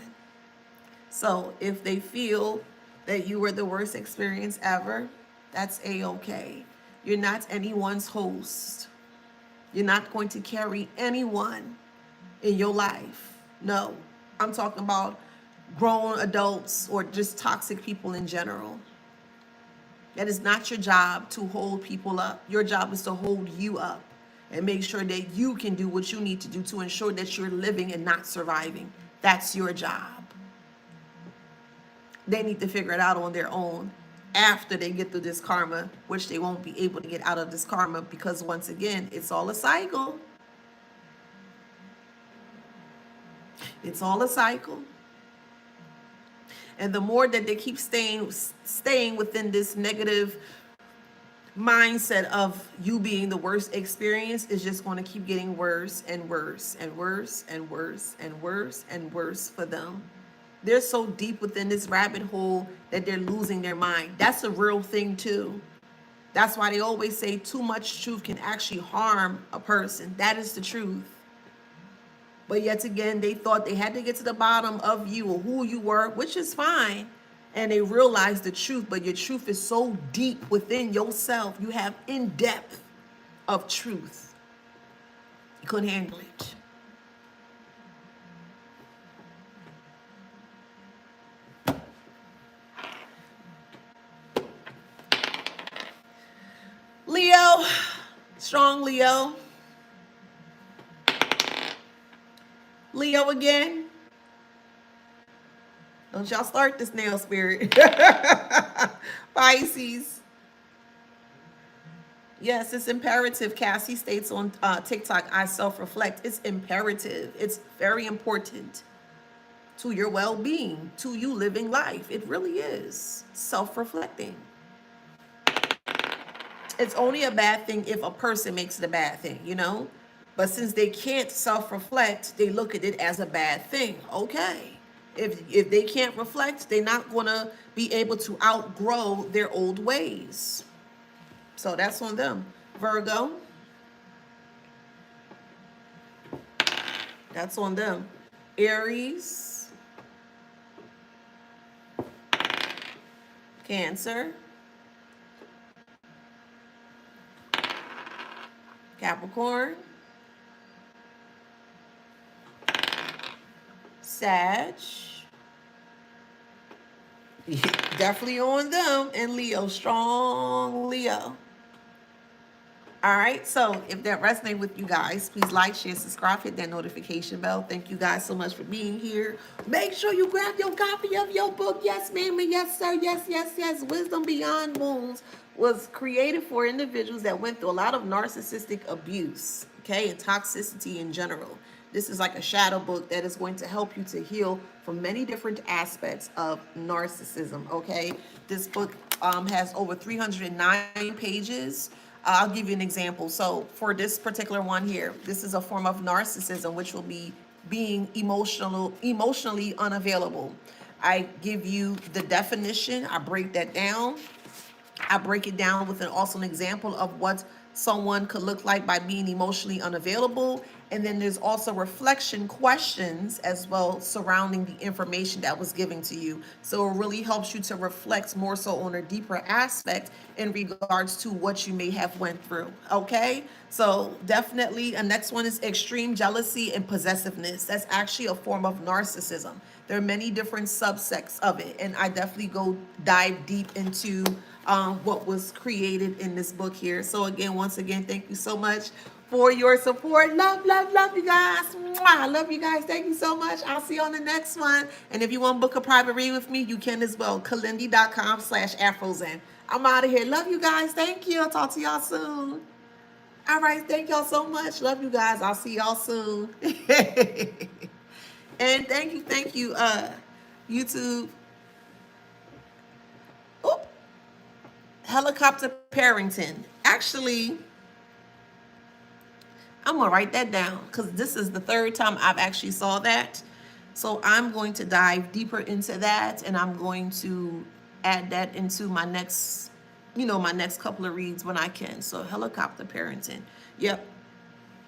So if they feel that you were the worst experience ever, that's a-okay. You're not anyone's host. You're not going to carry anyone in your life. No, I'm talking about grown adults or just toxic people in general. That is not your job to hold people up. Your job is to hold you up and make sure that you can do what you need to do to ensure that you're living and not surviving. That's your job. They need to figure it out on their own after they get through this karma, which they won't be able to get out of this karma because once again, it's all a cycle. It's all a cycle. And the more that they keep staying within this negative mindset of you being the worst experience, is just going to keep getting worse and worse and worse and worse and worse and worse for them. They're so deep within this rabbit hole that they're losing their mind. That's a real thing too. That's why they always say too much truth can actually harm a person. That is the truth. But yet again, they thought they had to get to the bottom of you or who you were, which is fine. And they realized the truth, but your truth is so deep within yourself. You have in depth of truth. You couldn't handle it. Leo, strong Leo. Leo again. Don't y'all start this nail spirit. Pisces. Yes, it's imperative. Cassie states on TikTok, I self-reflect. It's imperative. It's very important to your well-being, to you living life. It really is. Self-reflecting. It's only a bad thing if a person makes it a bad thing, you know? But since they can't self-reflect, they look at it as a bad thing. Okay. If they can't reflect, they're not going to be able to outgrow their old ways. So that's on them. Virgo. That's on them. Aries. Cancer. Capricorn. Sag. Definitely on them. And Leo, strong Leo. All right, so if that resonates with you guys, please like, share, subscribe, hit that notification bell. Thank you guys so much for being here. Make sure you grab your copy of your book. Yes, ma'am, and yes, sir. Yes, yes, yes. Wisdom Beyond Wounds was created for individuals that went through a lot of narcissistic abuse, okay, and toxicity in general. This is like a shadow book that is going to help you to heal from many different aspects of narcissism, okay? This book has over 309 pages. I'll give you an example. So for this particular one here, this is a form of narcissism, which will be being emotionally unavailable. I give you the definition. I break that down. I break it down with also an example of what someone could look like by being emotionally unavailable. And then there's also reflection questions as well surrounding the information that was given to you. So it really helps you to reflect more so on a deeper aspect in regards to what you may have went through. Okay? So definitely, a next one is extreme jealousy and possessiveness. That's actually a form of narcissism. There are many different subsects of it, and I definitely go dive deep into what was created in this book here. So again, once again, thank you so much for your support. Love, love, love you guys. Mwah. I love you guys. Thank you so much. I'll see you on the next one. And if you want to book a private read with me, you can as well. Kalindi.com/Afrozen. I'm out of here. Love you guys. Thank you. I'll talk to y'all soon. All right. Thank y'all so much. Love you guys. I'll see y'all soon. And thank you, YouTube. Oh, Helicopter Parrington. Actually, I'm gonna write that down because this is the third time I've actually saw that. So I'm going to dive deeper into that, and I'm going to add that into my next, my next couple of reads when I can. So helicopter parenting. Yep.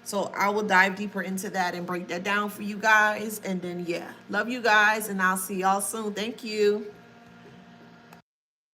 So I will dive deeper into that and break that down for you guys. And then, yeah, love you guys, and I'll see y'all soon. Thank you.